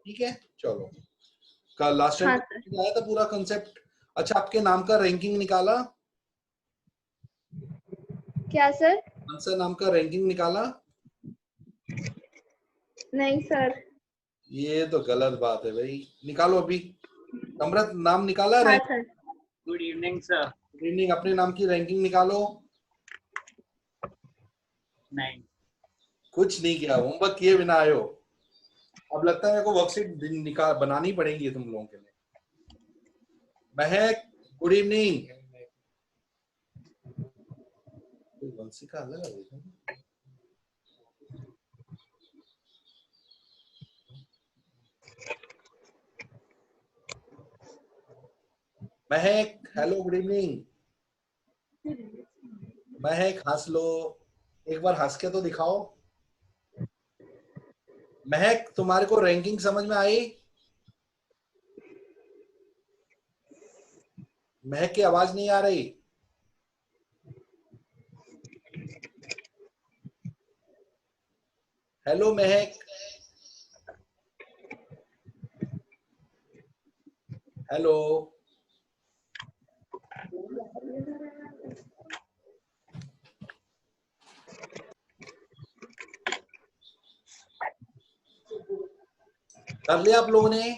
ठीक है, चलो। कल लास्ट टाइम हाँ सर। आया था पूरा कंसेप्ट। अच्छा, आपके नाम का रैंकिंग निकाला? क्या सर? आंसर नाम का रैंकिंग निकाला? नहीं सर। ये तो गलत बात है भाई, निकालो अभी। समृत नाम निकाला हाँ rank? Sir. Good evening sir. Good evening, अपने नाम की रैंकिंग निकालो। नहीं, कुछ नहीं किया, होमवर्क किए बिना आए हो। अब लगता है मेरे को वर्कशीट निकाल बनानी पड़ेगी तुम लोगों के लिए। महक, गुड इवनिंग। वंशिका अलग है। महक, हेलो, गुड इवनिंग। महक, हंस लो, एक बार हंस के तो दिखाओ। महक, तुम्हारे को रैंकिंग समझ में आई? महक की आवाज नहीं आ रही। हेलो महक, हेलो। कर लिया आप लोगों ने?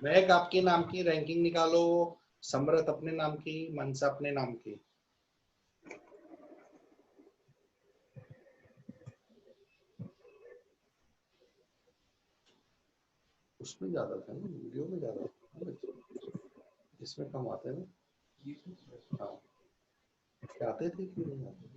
महक, आपके नाम की रैंकिंग निकालो। समृत अपने नाम की, मनसा अपने नाम की। उसमें ज्यादा था ना, वीडियो में ज्यादा था, इसमें कम आते हैं ना। हाँ, क्या आते थे कि नहीं आते?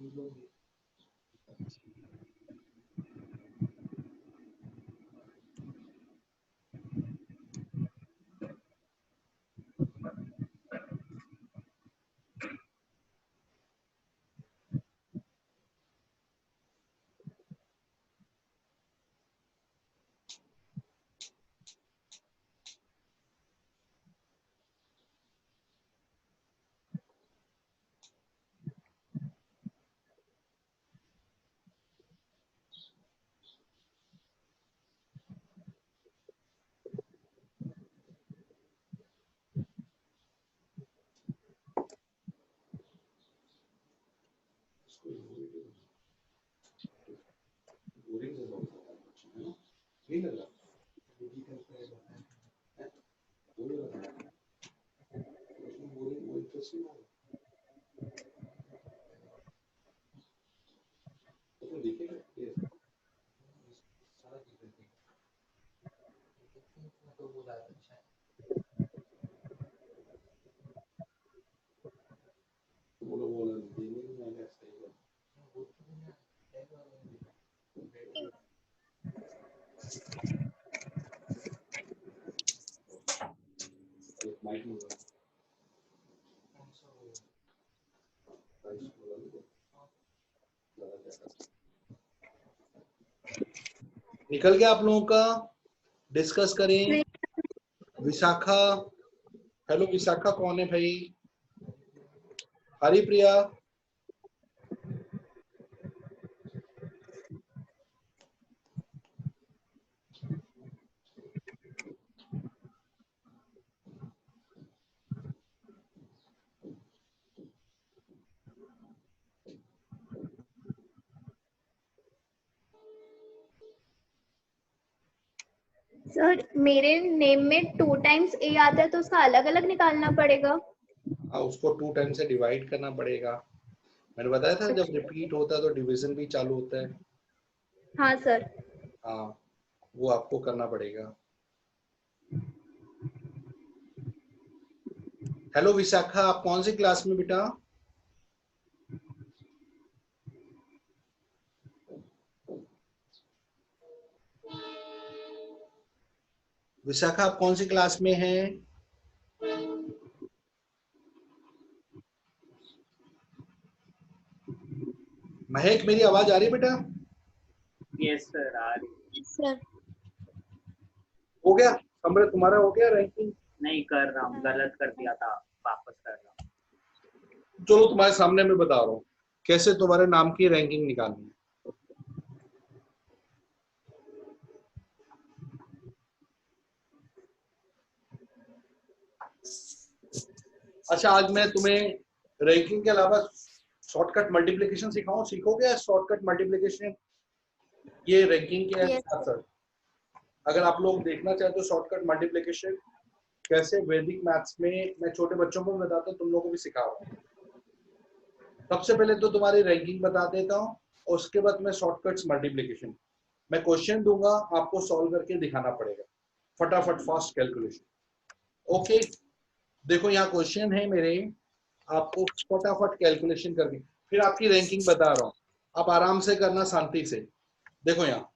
नहीं लग रहा। निकल गया आप लोगों का? डिस्कस करें। विशाखा, हेलो विशाखा, कौन है भाई? हरिप्रिया, सर मेरे नेम में 2 टाइम्स ए आता है तो उसका अलग अलग निकालना पड़ेगा? हाँ, उसको 2 टाइम से डिवाइड करना पड़ेगा। मैंने बताया था जब अच्छा। रिपीट होता है तो डिवीजन भी चालू होता है। हाँ सर। हाँ, वो आपको करना पड़ेगा। हेलो विशाखा, आप कौन सी क्लास में बेटा? विशाखा आप कौन सी क्लास में हैं? महक, मेरी आवाज आ रही है बेटा? यस सर, आ रही। सर हो गया समृत, तुम्हारा हो गया रैंकिंग? नहीं कर रहा हूँ, गलत कर दिया था, वापस कर रहा हूँ। चलो तुम्हारे सामने मैं बता रहा हूँ कैसे तुम्हारे नाम की रैंकिंग निकालनी है। अच्छा, आज मैं तुम्हें रैंकिंग के अलावा शॉर्टकट मल्टीप्लिकेशन सिखाऊं? सीखोगे शॉर्टकट मल्टीप्लिकेशन? ये रैंकिंग के Yes, साथ साथ अगर आप लोग देखना चाहते हो शॉर्टकट मल्टीप्लिकेशन कैसे वैदिक मैथ्स में, मैं छोटे बच्चों को बताता हूँ, तुम लोगों को भी सिखा रहा हूँ। सबसे पहले तो तुम्हारी रैंकिंग बता देता हूँ और उसके बाद मैं शॉर्टकट्स मल्टीप्लिकेशन, मैं क्वेश्चन दूंगा, आपको सॉल्व करके दिखाना पड़ेगा, फटाफट फास्ट कैलकुलेशन। ओके, देखो यहाँ क्वेश्चन है मेरे, आपको फटाफट कैलकुलेशन करनी, फिर आपकी रैंकिंग बता रहा हूँ, आप आराम से करना, शांति से। देखो यहाँ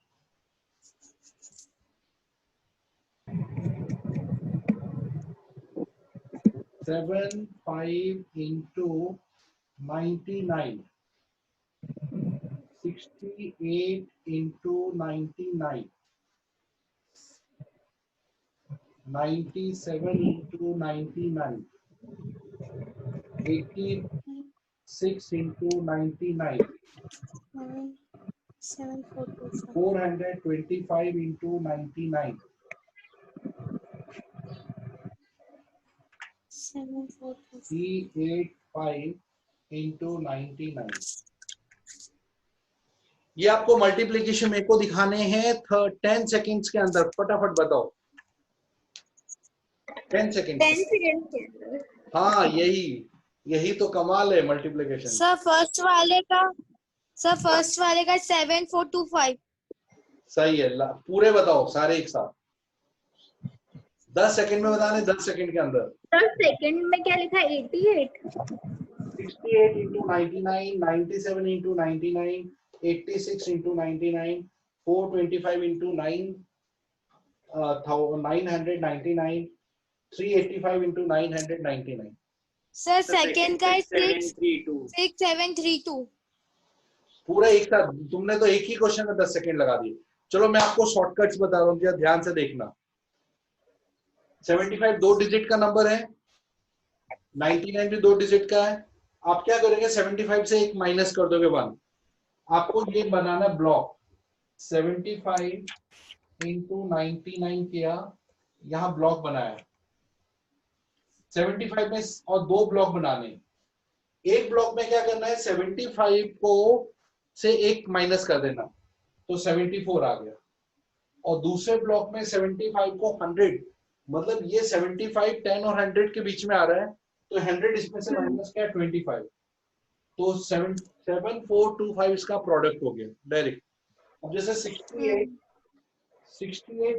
7 5 into 99, 68 into 99, 97 into 99, 86 into 99, 425 into 99, 385 into 99। ये आपको मल्टीप्लीकेशन मेरे को दिखाने हैं 10 सेकेंड्स के अंदर, फटाफट बताओ। 10 सेकेंड। 10 सेकंड के अंदर। हाँ, यही तो कमाल है मल्टीप्लीकेशन। सर फर्स्ट वाले का 7425। सही है, पूरे बताओ सारे एक साथ। 10 सेकेंड में बताने, 10 सेकेंड के अंदर। 10 सेकंड में क्या लिखा है? 88। 68 into 99, 97 into 99, 86 into 99, 425 into 999, 385 into 999। Sir second का 6732। 6732। पूरा एक साथ, तुमने तो एक ही क्वेश्चन में 10 सेकेंड लगा दिए। चलो मैं आपको शॉर्टकट्स बता रहा हूँ, ध्यान से देखना। 75 2 डिजिट का नंबर है, 99 भी 2 डिजिट का है। आप क्या करेंगे, 75 से एक माइनस कर दोगे 1। आपको ये बनाना ब्लॉक, 75 into 99 किया, यहाँ ब्लॉक बनाया 75 में, और 2 ब्लॉक बनाने। एक ब्लॉक में क्या करना है, 75 को से एक माइनस कर देना, तो 74 आ गया। और दूसरे ब्लॉक में 75 को 100, मतलब ये 75 10 और 100 के बीच में आ रहा है, तो 100 इसमें से माइनस क्या है, 25, तो 7425 इसका प्रोडक्ट हो गया डायरेक्ट। अब जैसे 68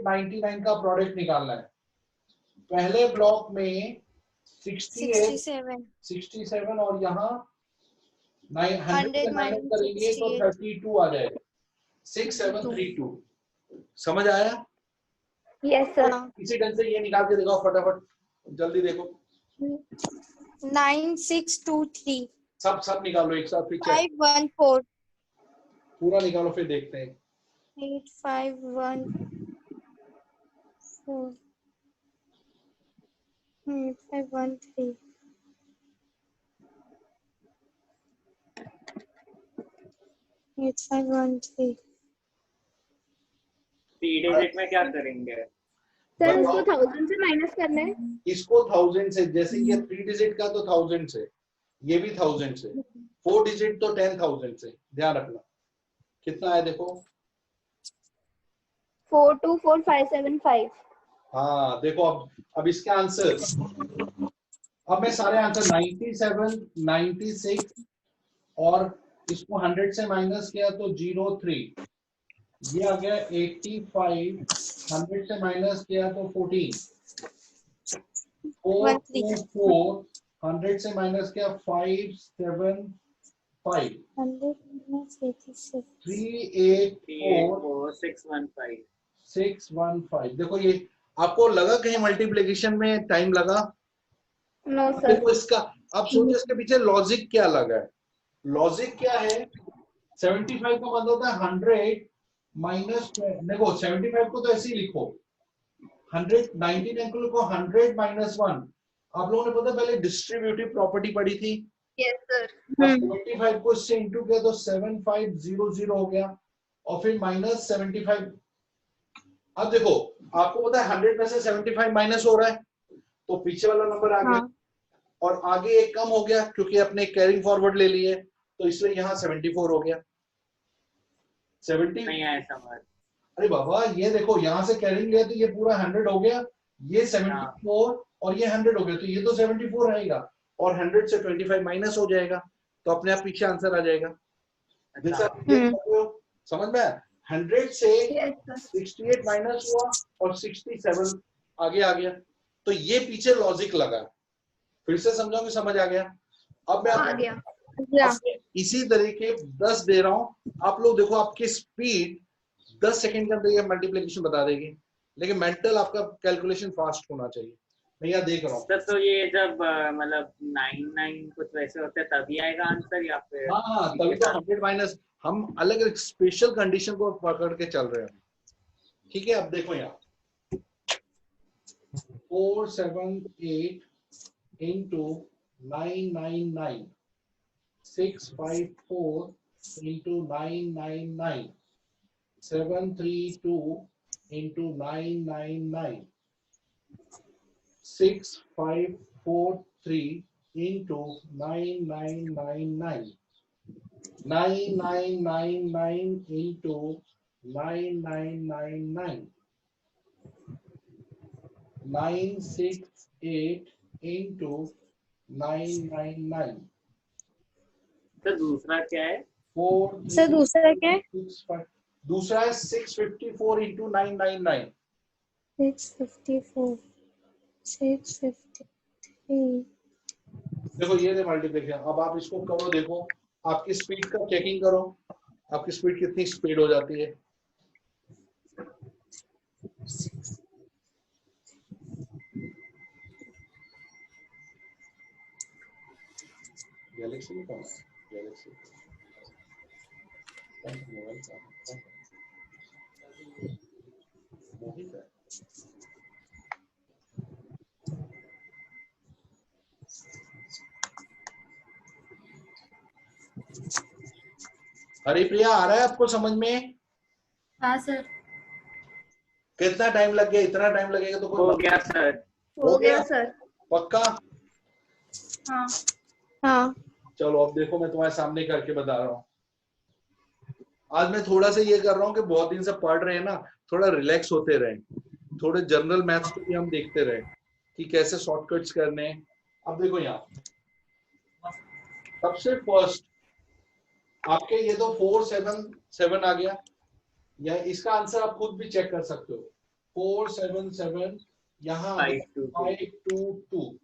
99 का प्रोडक्ट निकालना है, पहले ब्लॉक में 67 और यहाँ 100 से माइनस करेंगे तो 32 आ जाएगा, 6732। समझ आया? Yes sir. इसी ढंग से ये निकाल के दिखाओ फटाफट, जल्दी देखो। 9623। सब निकालो एक साथ, फिर 514। पूरा निकालो, फिर देखते हैं। 8514। 8513। 8513। 3 डिजिट में क्या करेंगे? सर इसको 1000 से माइनस करना है। इसको 1000 से, जैसे ये 3 डिजिट का तो 1000 से, ये भी 1000 से, 4 डिजिट तो 10,000 से। ध्यान रखना कितना है, देखो 424575। हाँ देखो, अब इसके आंसर, अब मैं सारे आंसर 97 96 और इसको 100 से माइनस किया तो 03, ये आ गया 85, 100 से माइनस किया तो 14, 424, 100 से माइनस किया 575, 100 minus 86. 384, 615. 615। देखो ये आपको लगा कहीं मल्टीप्लिकेशन में टाइम लगा? No sir. देखो इसका, अब सोचो इसके पीछे लॉजिक क्या लगा है। लॉजिक क्या है? 75 का मतलब होता है 100 माइनस, देखो 75 को तो ऐसे ही लिखो, 199 को लिखो 100 माइनस 1। आप लोगों ने पता पहले डिस्ट्रीब्यूटिव प्रॉपर्टी पढ़ी थी। Yes sir. 75 को इससे इंटू किया तो 7500 हो गया, और फिर माइनस 75। अब देखो आपको पता है 100 में से 75 माइनस हो रहा है, तो पीछे वाला नंबर आ गया, और आगे एक कम हो गया क्योंकि अपने कैरिंग फॉरवर्ड ले लिए, तो इसलिए यहाँ 74 हो गया। 70 नहीं आया समझ। अरे बाबा ये देखो यहाँ से कैरिंग लिया तो ये पूरा 100 हो गया, ये 74 और ये 100 हो गया, तो ये तो 74 रहेगा, और 100 से 25 माइनस हो जाएगा, तो अपने आप पीछे आंसर आ जाएगा। जैसा आप ये कर रहे हो, समझ में आया? 100 से 68 माइनस हुआ और 67 आगे आ गया, तो ये पीछे लॉजिक लगा। फिर से समझाओ कि समझ आ गया? अब मैं आपको इसी तरीके 10 दे रहा हूं, आप लोग देखो आपकी स्पीड 10 सेकंड के अंदर ये मल्टीप्लिकेशन बता देगी, लेकिन मेंटल आपका कैलकुलेशन फास्ट होना चाहिए। मैं यहाँ देख रहा हूँ। सर तो ये जब मतलब 99 कुछ वैसे होते हैं तभी आएगा आंसर, या फिर? हाँ तभी तो 100 माइनस, हम अलग अलग स्पेशल कंडीशन को पकड़ के चल रहे हैं। ठीक है, अब देखो यहाँ 478 into 999, 654 into 999, 732 into 999, 6543 into 9999, 9999 into 9999, 968 into 999। तो दूसरा क्या है? 4 सर दूसरा क्या है? 65, दूसरा है 654 into 999। 654, 653। देखो ये थे मल्टीप्लिकेशन। अब आप इसको करो, देखो आपकी स्पीड का चेकिंग करो, आपकी स्पीड कितनी स्पीड हो जाती है। गैलेक्सी में कौन है? गैलेक्सी मोबाइल का मोहित है। हरिप्रिया आ रहा है आपको समझ में? हाँ सर। कितना टाइम लग गया? इतना टाइम लगेगा तो हो गया सर। हो गया सर। पक्का? हाँ। हाँ चलो अब देखो मैं तुम्हारे सामने करके बता रहा हूँ। आज मैं थोड़ा सा ये कर रहा हूँ कि बहुत दिन से पढ़ रहे हैं ना, थोड़ा रिलैक्स होते रहे, थोड़े जनरल मैथ्स को भी हम देखते रहे कि कैसे शॉर्टकट्स करने हैं। अब देखो यहाँ सबसे फर्स्ट आपके ये तो 477 आ गया, या इसका आंसर आप खुद भी चेक कर सकते हो। 477 यहाँ 522।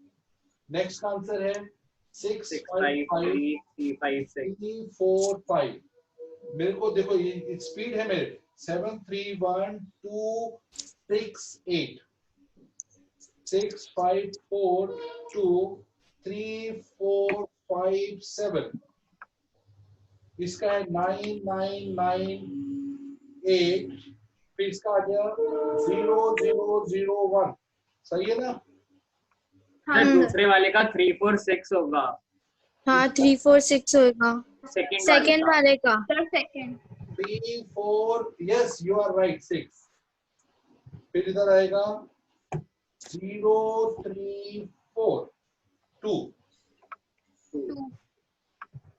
नेक्स्ट का आंसर है 65345। मेरे को देखो ये स्पीड है मेरे 731268, 65423457। इसका है 9998, फिर इसका आ गया 0001। सही है ना? हाँ दूसरे वाले का 346 होगा। हाँ 346 होगा सेकेंड वाले का। Sir second 34, yes you are right 6। फिर इधर आएगा 0342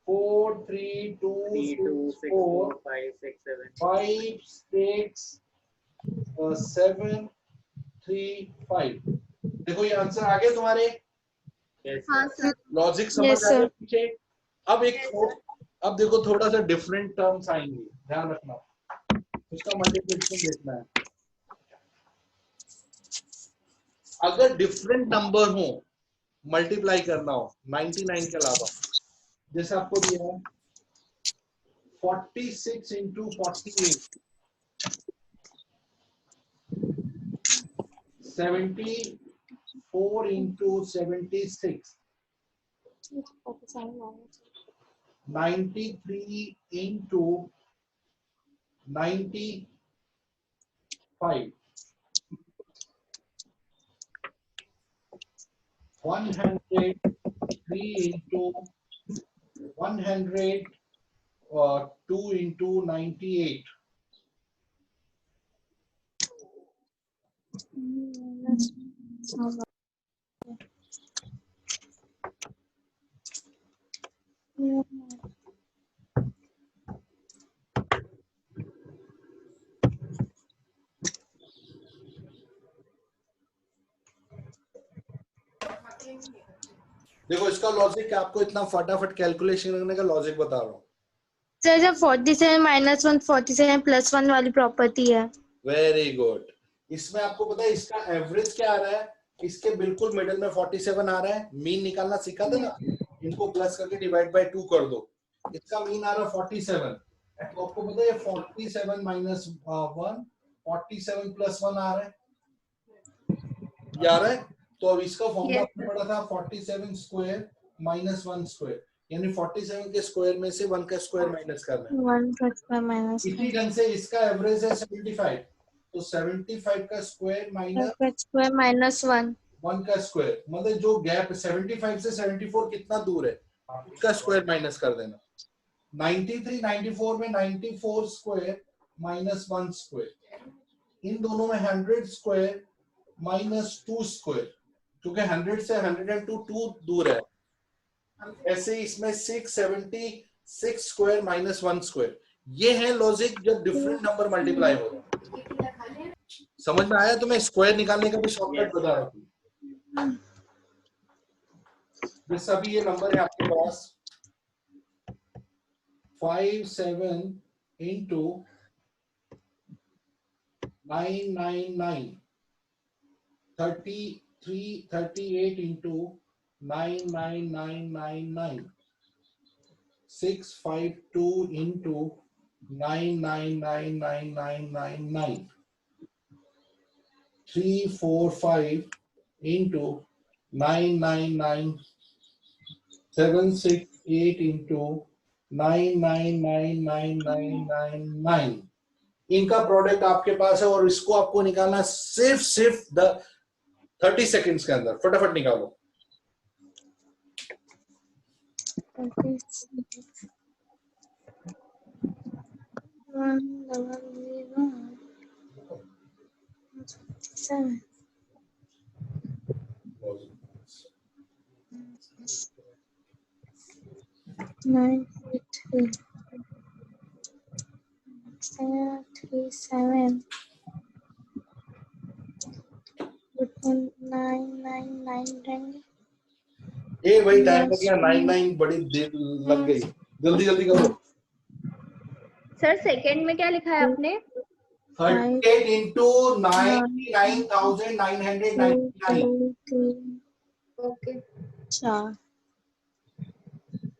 432645675 देखो ये आंसर आ गया तुम्हारे। हाँ सर। लॉजिक समझ आ गया पीछे। अब एक अब देखो थोड़ा सा डिफरेंट टर्म्स आएंगे, ध्यान रखना। इसका मल्टीप्लिकेशन देखना है। अगर डिफरेंट नंबर हो, मल्टीप्लाई करना हो 99 के अलावा, जैसे आपको दिया है 46 into 48, 74 into 76, 93 into 95, 103 into 102 into 98, देखो इसका लॉजिक, आपको इतना फटाफट कैलकुलेशन करने का लॉजिक बता रहा हूँ। सर जब 47 माइनस 1 47 प्लस 1 वाली प्रॉपर्टी है। Very good. इसमें आपको पता है इसका एवरेज क्या आ रहा है, इसके बिल्कुल मिडिल में 47 आ रहा है। मीन निकालना सीखा था ना, इनको प्लस करके डिवाइड बाय 2 कर दो, इसका मीन आ रहा है 47। तो आपको पता है 47 माइनस 1 47 प्लस 1 आ रहा है, ये आ रहा है। तो अब इसका फॉर्मूला आपने पढ़ा था 47 स्क्वायर माइनस 1 स्क्वायर, यानी 47 के स्क्वायर में से 1 का स्क्वायर माइनस करना है। 1 का स्क्वायर माइनस इसी ढंग से इसका एवरेज है 75, तो 75 का स्क्वायर माइनस स्क्वायर माइनस 1 का स्क्वायर, मतलब जो गैप 75 से 74 कितना दूर है, उसका स्क्वायर माइनस कर देना। 93 94 में 94 स्क्वायर माइनस 1 स्क्वायर, इन दोनों में 100 स्क्वायर माइनस 2 स्क्वायर, क्योंकि 100 से 102 2 दूर है। ऐसे इसमें 676 स्क्वायर माइनस 1 स्क्वायर। ये है लॉजिक जब डिफरेंट नंबर मल्टीप्लाई हो रहा है। समझ में आया? तो मैं स्क्वायर निकालने का भी शॉर्टकट बता रहा हूँ। सभी ये नंबर है आपके पास 57 into 999, 38 into 99999, 652 into 9999999, 345 into 999, 768 into 9999999। इनका प्रोडक्ट आपके पास है और इसको आपको निकालना सिर्फ 30 सेकेंड्स के अंदर। फटाफट निकालो। Seven. 93 37 999 ए भाई टाइम लग गया, 99 बड़ी देर लग गई, जल्दी जल्दी करो। सर सेकंड में क्या लिखा है आपने? 38 into 99,999। ओके। 4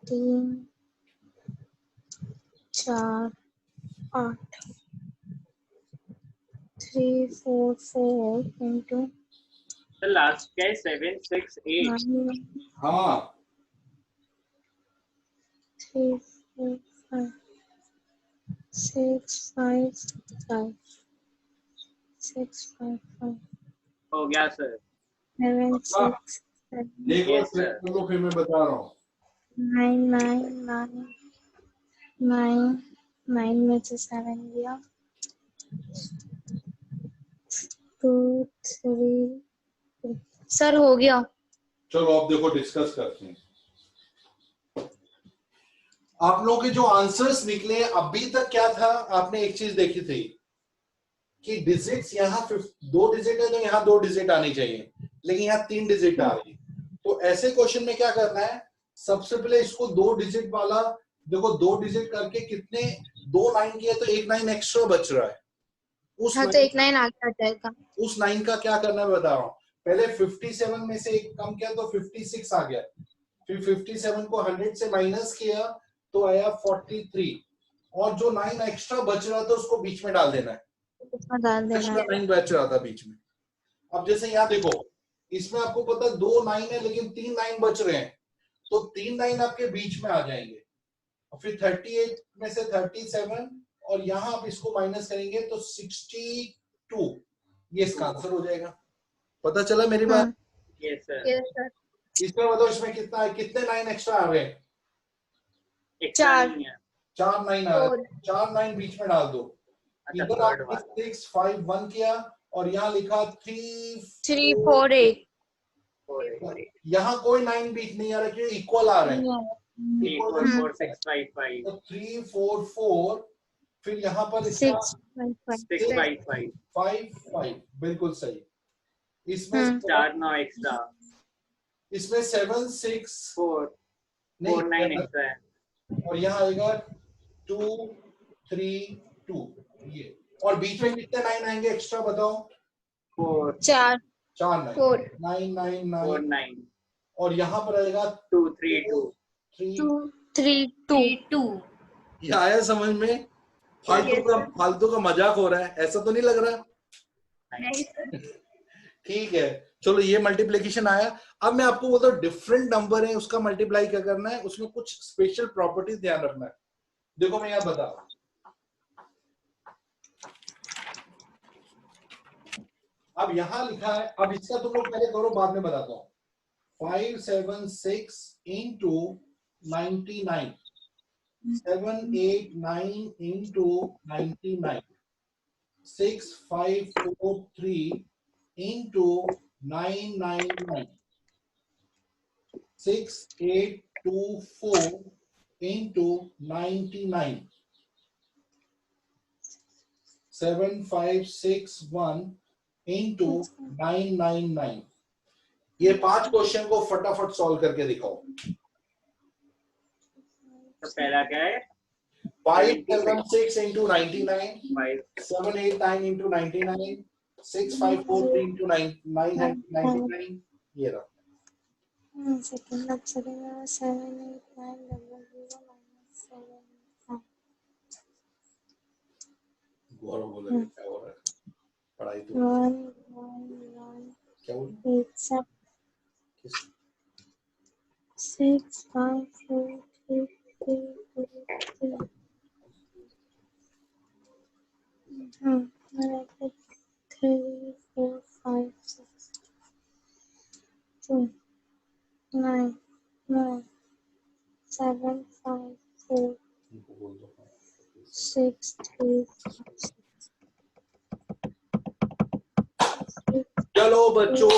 3 4 8 3 4 4 into तो लास्ट क्या है 768। हाँ 3 4 5 6 5 5 6 5 5 हो गया सर। 7 6 7 देखो Yes, sir. चलो फिर मैं बता रहा हूँ। 9 9 9 9 9 में से 7 दिया 2 3 सर हो गया। चलो अब देखो डिस्कस करते हैं। आप लोगों के जो आंसर्स निकले अभी तक क्या था, आपने एक चीज देखी थी कि डिजिट्स यहाँ 2 डिजिट है तो यहाँ 2 डिजिट आनी चाहिए, लेकिन यहाँ 3 डिजिट आ रही है। तो ऐसे क्वेश्चन में क्या करना है, सबसे पहले इसको 2 डिजिट वाला देखो 2 डिजिट करके कितने 2 9 किए तो 1 9 एक्स्ट्रा बच रहा है। उस हाँ तो 1 9 आगे आ जाएगा। उस 9 का क्या करना है बता रहा हूँ। पहले 57 में से एक कम किया तो 56 आ गया, फिर 57 को 100 से माइनस किया तो आया 43, और जो 9 एक्स्ट्रा बच रहा था उसको बीच में डाल देना है, इसमें डाल देना एक्स्ट्रा है। 9 बच रहा था बीच में। अब जैसे यहाँ देखो, इसमें आपको पता है 2 9 है लेकिन 3 9 बच रहे हैं, तो 3 9 आपके बीच में आ जाएंगे, और फिर 38 में से 37, और यहाँ आप इसको माइनस करेंगे तो 62, ये इसका आंसर हो जाएगा। पता चला मेरी बात? Yes sir. Yes sir. इसमें बताओ इसमें कितना है, कितने 9 एक्स्ट्रा आ रहे हैं? एक्स्ट्रा 4 नहीं है। 4 9 आ रहे फोर। हैं, 4 9 बीच में डाल दो। अच्छा इधर थर्ड आपने वाला 6 5 1 किया और यहाँ लिखा 3 3 4 8 यहाँ कोई 9 बीच नहीं आ रहा क्योंकि इक्वल आ रहे हैं। 3 4 4 6 5 5 तो 3 4 4, फिर यहाँ पर 6 इसका 5 5 6 5 5 5 5, बिल्कुल सही। इसमें 4 9 एक्स्ट्रा, इसमें 7 6 4 4 9 एक्स्ट्रा है। और यहाँ आएगा 2 3 2, ये। और बीच में कितने 9 आएंगे एक्स्ट्रा बताओ? 4 4 4 9 4 9 9 4 9, 9 और यहाँ पर आएगा 2 3 2 3। 2 3 2। 2। ये आया समझ में? फालतू का मजाक हो रहा है, ऐसा तो नहीं लग रहा? नहीं सर। ठीक है, चलो ये मल्टीप्लिकेशन आया। अब मैं आपको बोलता हूँ डिफरेंट नंबर है उसका मल्टीप्लाई क्या करना है, उसमें कुछ स्पेशल प्रॉपर्टीज ध्यान रखना है। देखो मैं यहाँ बता रहा हूँ, अब यहाँ लिखा है, अब इसका तुम लोग पहले करो बाद में बताता हूँ। 5 7 6 into 99, 7 8 9 into 99, 6 5 4 3 into 999, 6 8 2 4 into 99, 7 5 6 1 into 999। ये 5 क्वेश्चन को फटाफट सॉल्व करके दिखाओ। तो पहला क्या है? 5 7 6 into 99, 5 7 8 9 into 99, 6 5 4 3 into 999, ये रहा। सेकंड अब चलेगा 7 8 9 0 7 गौरव बोले क्या हो रहा है पढ़ाई तो 1 1 क्या बोल 8 7 6 5 4 3 3 3 3 4 5 6 2 9 9 7 5 4 6 3 चलो बच्चों,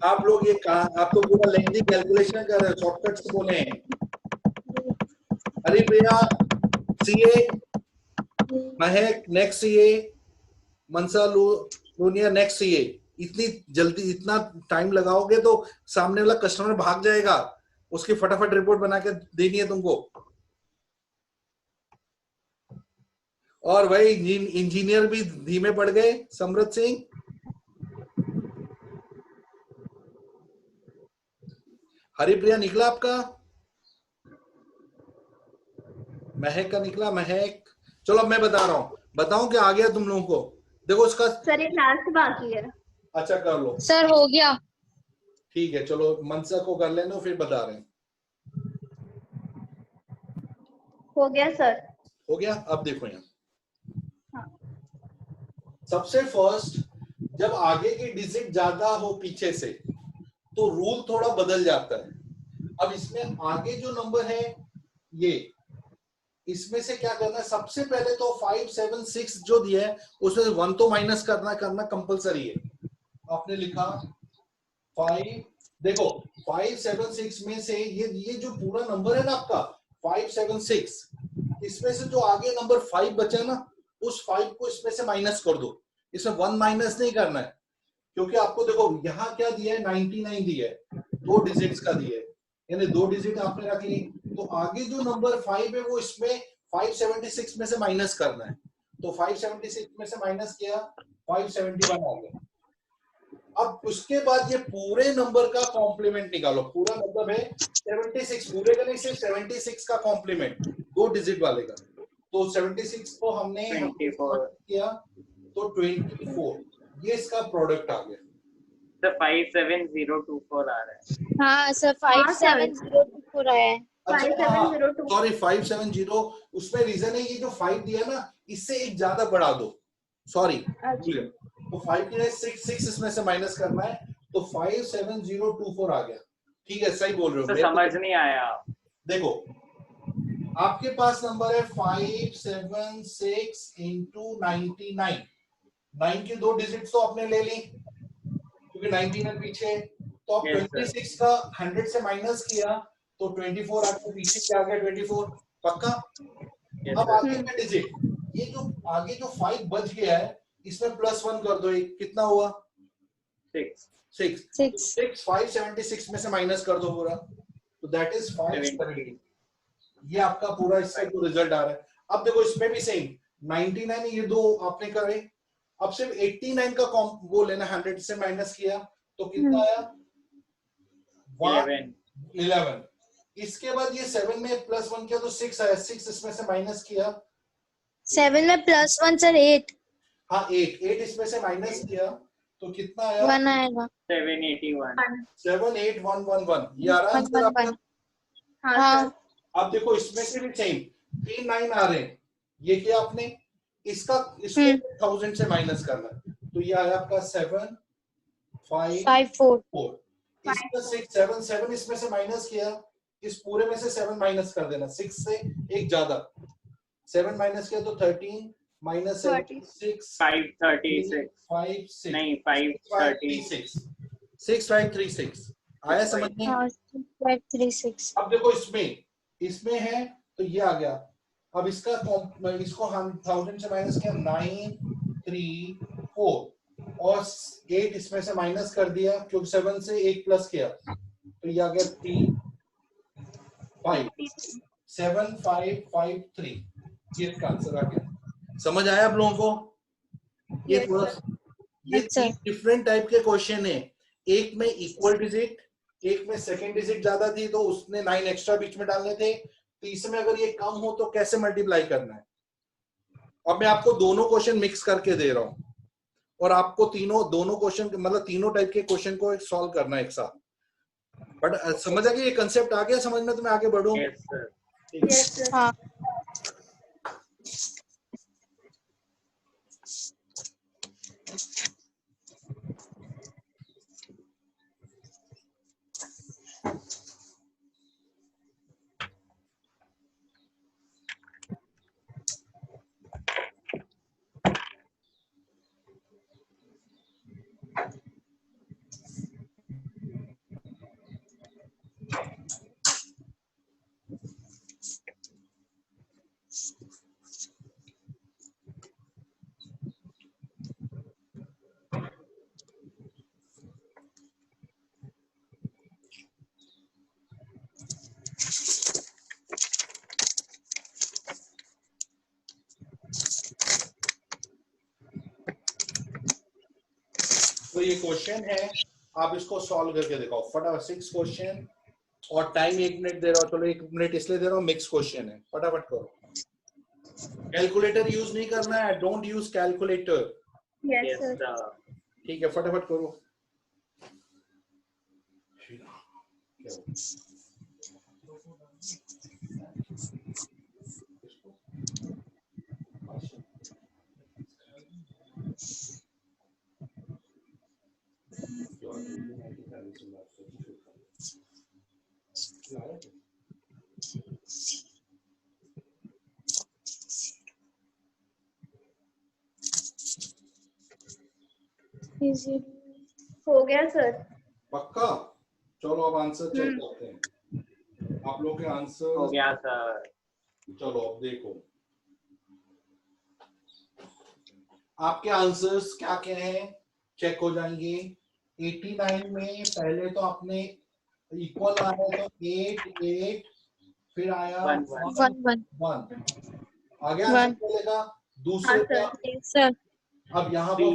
आप लोग ये आप तो पूरा लेंथी कैलकुलेशन कर रहे हो, शॉर्टकट से बोले हैं। हरिप्रिया सीए, महक नेक्स्ट सीए, मनसा लूनिया नेक्स्ट सीए। इतनी जल्दी इतना टाइम लगाओगे तो सामने वाला कस्टमर भाग जाएगा, उसकी फटाफट रिपोर्ट बना के देनी है तुमको। और भाई इंजीनियर भी धीमे पड़ गए। समृत सिंह, हरिप्रिया निकला आपका, महक का निकला, महक। चलो अब मैं बता रहा हूँ, बताऊं क्या आ गया तुम लोगों को? देखो इसका सर ये लास्ट बाकी है। अच्छा कर लो सर हो गया। ठीक है, चलो मनसा को कर लेना फिर बता रहे हैं। हो गया सर। हो गया? अब देखो यहाँ हाँ। सबसे फर्स्ट, जब आगे की डिजिट ज्यादा हो पीछे से तो रूल थोड़ा बदल जाता है। अब इसमें आगे जो नंबर है ये, इसमें से क्या करना है, सबसे पहले तो 5 7 6 जो दिया है उसमें 1 तो माइनस करना कंपलसरी है। आपने लिखा 5, देखो 5 7 6 में से ये जो पूरा नंबर है ना आपका 5 7 6, इसमें से जो आगे नंबर 5 बचा ना, उस 5 को इसमें से माइनस कर दो। इसमें 1 माइनस नहीं करना है, क्योंकि आपको देखो यहाँ क्या दिया है, 99 दिया है, 2 डिजिट्स का दिया है। यानी 2 डिजिट आपने रख ली, तो आगे जो नंबर 5 है वो इसमें 576 में से माइनस करना है, तो 576 में से माइनस किया 571 आ गया। अब उसके बाद ये पूरे नंबर का कॉम्प्लीमेंट निकालो, पूरा मतलब है 76, पूरे का नहीं सिर्फ 76 का कॉम्प्लीमेंट 2 डिजिट वाले का, तो 76 को हमने 24 किया तो 24, ये इसका प्रोडक्ट आ गया। सर 57024 आ रहा है। हाँ सर 5704 आया है। अच्छा 5702 सॉरी 570, उसमें रीजन है ये जो 5 दिया ना इससे एक ज्यादा बढ़ा दो, सॉरी तो 5 की 6 इसमें से माइनस करना है, तो 57024 आ गया। ठीक है सही बोल रहे हो। सर समझ नहीं आया। देखो आपके पास नंबर है 576 इंटू 99, 9 की 2 डिजिट तो आपने ले ली क्योंकि 99 पीछे, तो आप Yes, sir. 26 का 100 से माइनस किया तो 24 आ गया, पीछे क्या आ गया 24, पक्का। Yes, अब sir. आगे का डिजिट, ये जो आगे जो 5 बच गया है इसमें +1 कर दो, एक कितना हुआ 6 6 576 में से माइनस कर दो पूरा, तो दैट इज 570। ये आपका पूरा इसका जो रिजल्ट आ रहा है। अब देखो इसमें भी सेम 99 ये दो आपने करे, अब सिर्फ 89 का वो लेना, 100 से माइनस किया तो कितना आया 11। इसके बाद ये 7 में +1 किया तो 6 आया, 6 इसमें से माइनस किया 7 में +1 सर 8। हाँ 8 इसमें से माइनस किया तो कितना आया 1 आएगा। 781 78111, ये आ रहा है आंसर आपका। हाँ अब देखो इसमें से भी सेम 3 9 आ रहे हैं, ये किया आपने, इसको 1000 से माइनस करना है, तो ये आया आपका 754, 54। इसका 6 7 7 इसमें से माइनस किया, इस पूरे में से 7 माइनस कर देना, 6 से एक ज्यादा, 7 माइनस किया तो 13 माइनस 7 6 536 5 6 नहीं 536 6536 आया समझ में। हाँ 536। अब देखो इसमें है तो ये आ गया, अब इसको हम 1000 से माइनस किया 934 और 8 इसमें से माइनस कर दिया क्योंकि 7 से 1 प्लस किया तो ये आ गया 3 5 7553, ये इसका आंसर आ गया। समझ आया आप लोगों को? ये Yes, थोड़ा sir. ये अच्छा। 3 डिफरेंट टाइप के क्वेश्चन है, एक में इक्वल डिजिट, एक में सेकंड डिजिट ज्यादा थी तो उसने 9 एक्स्ट्रा बीच में डालने थे, तीसरे में अगर ये कम हो तो कैसे मल्टीप्लाई करना है। अब मैं आपको दोनों क्वेश्चन मिक्स करके दे रहा हूं और आपको दोनों क्वेश्चन मतलब तीनों टाइप के क्वेश्चन को सॉल्व करना है एक साथ। बट समझ आ गया, ये कंसेप्ट आ गया समझ में, तो मैं आगे बढ़ूं। Yes, sir. Yes, sir. हाँ तो ये क्वेश्चन है, आप इसको सॉल्व करके दिखाओ फटाफट। 6 क्वेश्चन और टाइम 1 मिनट दे रहा हूँ, चलो 1 मिनट इसलिए दे रहा हूँ, मिक्स क्वेश्चन है, फटाफट करो। कैलकुलेटर यूज नहीं करना है, don't use calculator. Yes, Yes, sir. sir. ठीक है फटाफट करो। हो गया सर। पक्का? चलो अब आंसर चेक करते हैं। आप लोग के हो आंसर, गया सर। चलो अब देखो आपके आंसर्स क्या क्या हैं, चेक हो जाएंगे। 89 में पहले तो आपने इक्वल आ रहा है तो 8 8 फिर आया 1 1 1 1 आगे One. आंसर बोलेगा दूसरे हाँ, का। सर। Yes, sir. अब यहाँ 3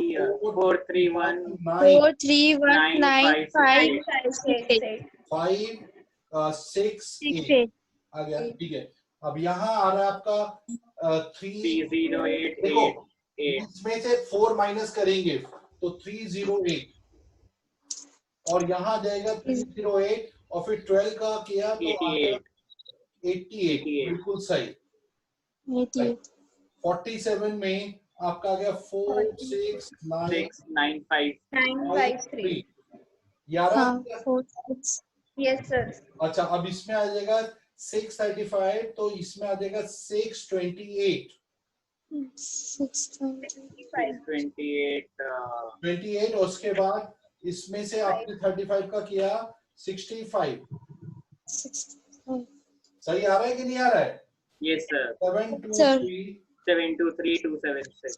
पर 4 3 1 9 4 3 1 9 9 5 6 5 9 8 5 6 6 8 5 6 6 8 8 आ गया, ठीक है। अब यहाँ आ रहा है आपका 3, 3 0 8 देखो 8 8 इसमें से 4 माइनस करेंगे तो 308 और यहाँ आ जाएगा 308 और फिर 12 का किया तो आ गया 88 88, बिल्कुल सही। 88 47 में आपका आ गया 4 6 9 6 9 5 9 5 3 3 11 हाँ 4 6 यस सर। अच्छा, अब इसमें आ जाएगा 635 तो इसमें आ जाएगा 628 620 628 28 और उसके बाद इसमें से आपने 35 का किया 65 65 सही आ रहा है कि नहीं आ रहा है? yes sir 7 2 Sir. 3 723 276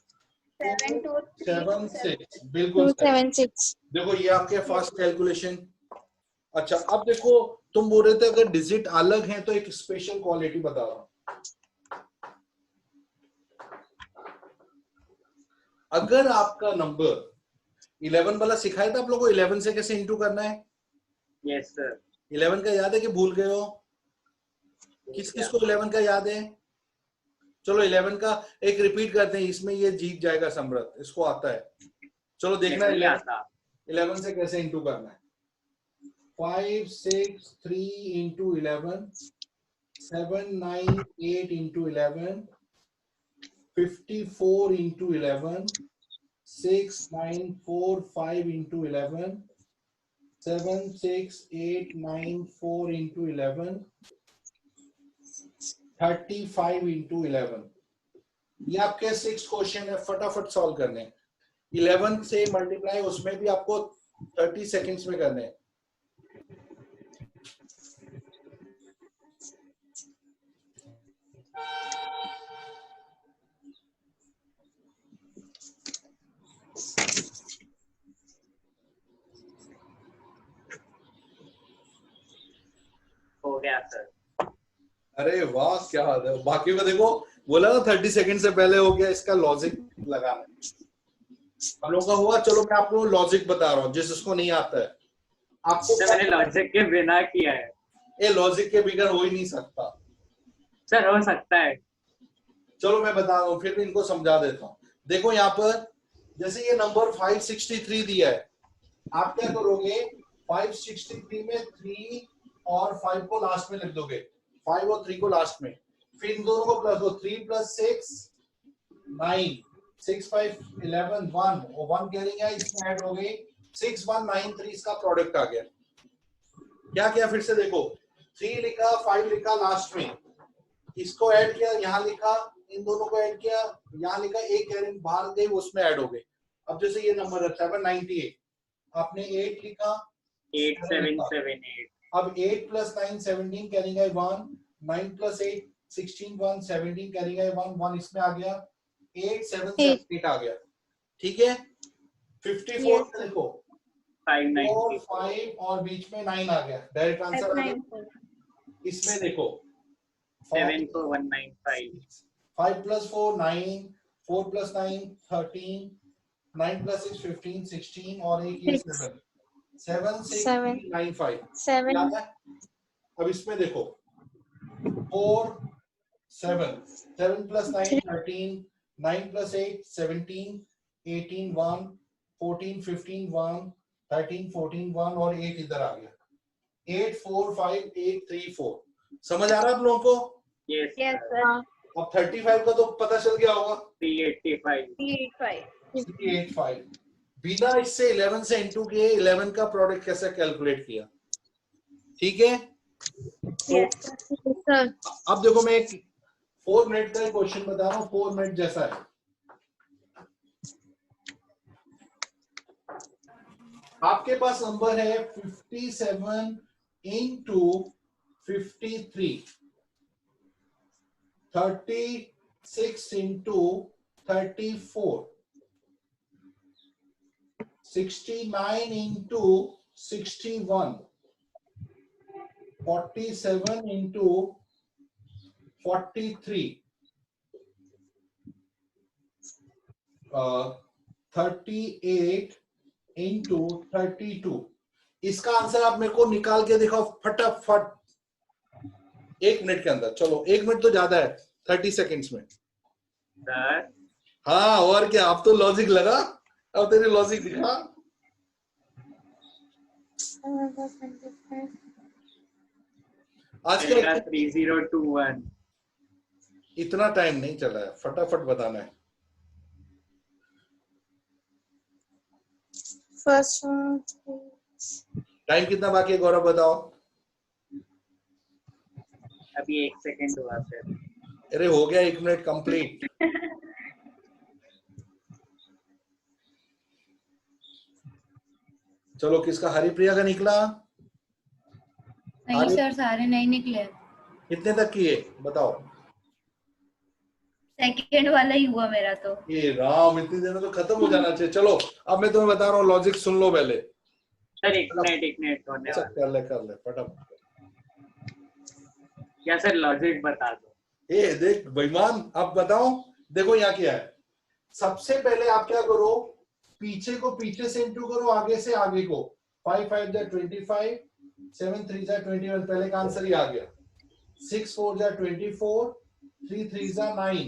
7 2 3 7 6 बिल्कुल सही। 276 देखो ये आपके फास्ट कैलकुलेशन। अच्छा अब देखो तुम बोल रहे थे अगर डिजिट अलग हैं तो एक स्पेशल क्वालिटी बता रहा हूं। अगर आपका नंबर 11 वाला सिखाया था आप लोगों को 11 से कैसे इंटू करना है? yes sir 11 का याद है कि भूल गए हो? किस किस को 11 का याद है? चलो 11 का एक रिपीट करते हैं, इसमें ये जीत जाएगा समृद्ध, इसको आता है। चलो देखना है 11 से कैसे इंटू करना है। 5 6 3 into 11 7 9 8 into 11 54 into 11 6 9 4 5 into 11 7 6 8 9 4 into 11 35 into 11। ये आपके 6 क्वेश्चन है, फटाफट सॉल्व करने हैं। 11 से मल्टीप्लाई उसमें भी आपको 30 सेकेंड्स में करने हैं। हो गया सर। अरे वाह क्या बात है। बाकी को देखो बोला ना 30 सेकंड से पहले हो गया, इसका लॉजिक लगाना। हम लोगों का हुआ। चलो मैं आपको लॉजिक बता रहा हूँ जिसको नहीं आता है आपको। सर मैंने लॉजिक के बिना किया है। ये लॉजिक के बिगड़ हो ही नहीं सकता सर हो सकता है। चलो मैं बता रहा हूँ, फिर भी इनको समझा देता हूँ। देखो यहाँ पर जैसे ये नंबर 563 दिया है, आप क्या करोगे 563 में 3 और 5 को लास्ट में लिख दोगे, 5 और 3 को लास्ट में, फिर इन दोनों को प्लस दो। 3 + 6 9 6 5 11 1 और 1 कैरी है इसमें ऐड हो गई 6 1 9 3 इसका प्रोडक्ट आ गया। क्या किया फिर से देखो 3 लिखा 5 लिखा लास्ट में, इसको ऐड किया, यहाँ लिखा, इन दोनों को ऐड किया, यहाँ लिखा, एक कैरी बाहर गई उसमें ऐड हो गई। अब जैसे ये नंबर है 798, आपने 8 लिखा 8778 अब 8 + 9 17 कैरी गए 1 9 + 8 16 1 17 कैरी गए 1 1 इसमें आ गया 8 7 7 8 आ गया। ठीक है 54 में देखो 4 5 और बीच में 9 आ गया, डायरेक्ट आंसर आ गया। इसमें देखो 74195 5 + 4 9 4 + 9 13 9 + 6 15 16 और एक ये 7 7 6 9 5 7 याद है। अब इसमें देखो 4 7 7 + 9 13 9 + 8 17 18 1 14 15 1 13 14 1 और 8 इधर आ गया 8 4 5 8 3 4। समझ आ रहा है आप लोगों को? yes yes sir sir. अब 35 का तो पता चल गया होगा 385 385। बिना इससे 11 से इंटू किए 11 का प्रोडक्ट कैसे कैलकुलेट किया? ठीक है तो यस सर अब देखो मैं एक 4 मिनट का क्वेश्चन बता रहा हूँ, 4 मिनट जैसा है। आपके पास नंबर है 57 into 53 36 into 34 69 into 61 47 into 43, 38 into 32। इसका आंसर आप मेरे को निकाल के दिखाओ फटाफट 1 मिनट के अंदर। चलो 1 मिनट तो ज्यादा है, 30 सेकेंड्स में। सर हाँ और क्या, अब तो लॉजिक लगा, अब तेरी लॉजिक दिखा। आज मेरा का 3021। इतना टाइम नहीं चला है, फटाफट बताना है। फर्स्ट वन टाइम कितना बाकी है गौरव, बताओ। अभी 1 सेकंड हुआ सर। अरे हो गया 1 मिनट कंप्लीट। चलो किसका, हरिप्रिया का निकला? नहीं सर, सारे नहीं निकले। कितने तक किए बताओ। सेकंड वाला ही हुआ मेरा तो। ये राम, इतनी देर में तो खत्म हो जाना चाहिए। चलो अब मैं तुम्हें बता रहा हूँ, लॉजिक सुन लो पहले। सर एक मिनट होने अच्छा वाला। कर ले फटाफट। क्या सर लॉजिक बता दो। ये देख बेईमान, अब बताओ। देखो यहाँ क्या है, सबसे पहले आप क्या करो, पीछे को पीछे से इंटू करो, आगे से आगे को। 5 5 जा 25, 7 3 जा 21, पहले का आंसर ही आ गया। 6 4 जा 24, 3 3 जा 9।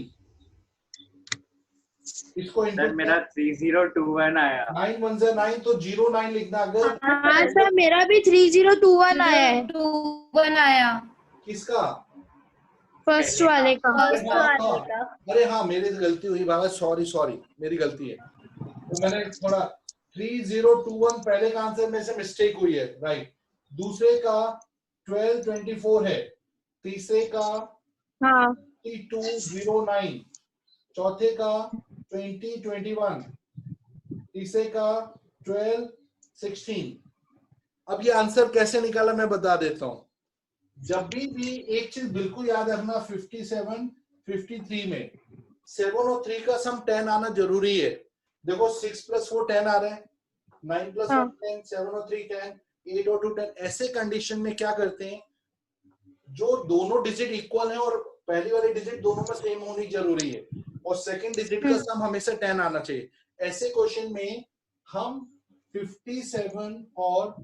इसको सर इंटू मेरा 3021 आया। 9 1 जा 9, तो 09 लिखना। अगर हाँ सर, मेरा भी 3021 आया है। 21 आया। किसका? फर्स्ट वाले का। फर्स्ट वाले का। अरे हाँ मेरी तो गलती हुई बाबा, सॉरी मेरी गलती है। तो मैंने थोड़ा 3021 पहले का आंसर में से मिस्टेक हुई है, राइट। दूसरे का 1224 है, तीसरे का हाँ 3209, चौथे का 2021, तीसरे का 1216। अब ये आंसर कैसे निकाला मैं बता देता हूं। जब भी एक चीज बिल्कुल याद रखना, 57 53 में 7 और 3 का सम 10 आना जरूरी है। देखो 6 + 4 10 आ रहा है, 9 + 1 10, 7 और 3 10, 8 और 2 10। ऐसे कंडीशन में क्या करते हैं, जो दोनों डिजिट इक्वल है और पहली वाली डिजिट दोनों में सेम होनी जरूरी है, और सेकंड डिजिट का सम हमेशा 10 आना चाहिए। ऐसे क्वेश्चन में हम 57 और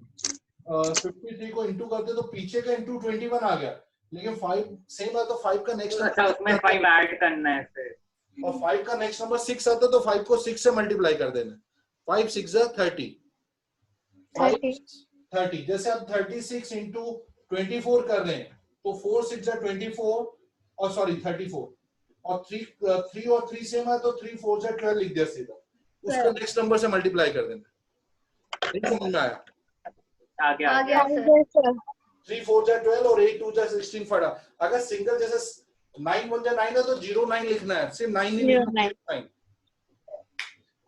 53 को इंटू करते तो पीछे का इंटू 21 आ गया, लेकिन 5 सेम है तो 5 का नेक्स्ट अच्छा उसमें 5 ऐड करना है फिर, और 5 का नेक्स्ट नंबर 6 आता तो 5 को 6 से मल्टीप्लाई कर देना। 5 6 जा 30, 30। जैसे आप 36 इंटू 24 कर रहे हैं तो 4 6 जा 24, और सॉरी 34, और 3 और 3 सेम है तो 3 4 जा 12 लिख दिया सीधा, उसका नेक्स्ट नंबर से मल्टीप्लाई कर देना। नहीं समझ में आया? आ गया सर। 3 4 जा 12 और 8 2 जा 16 फटा। अगर सिंगल जैसे 9 1 जा 9 है तो 09 लिखना है, सिर्फ 9 नहीं लिखना है।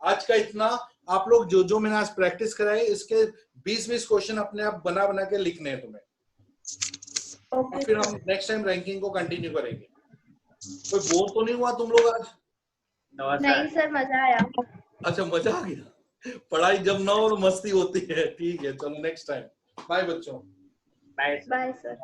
आज का इतना। आप लोग जो मैंने आज प्रैक्टिस कराई, इसके 20 क्वेश्चन अपने आप बना के लिखने हैं तुम्हें। और फिर हम नेक्स्ट टाइम रैंकिंग को कंटिन्यू करेंगे। कोई बोर तो नहीं हुआ तुम लोग आज? नहीं सर, मजा आया। अच्छा मजा आ गया। पढ़ाई जब ना हो तो मस्ती होती है। ठीक है चलो नेक्स्ट टाइम। बाय बच्चों। Bye bye sir.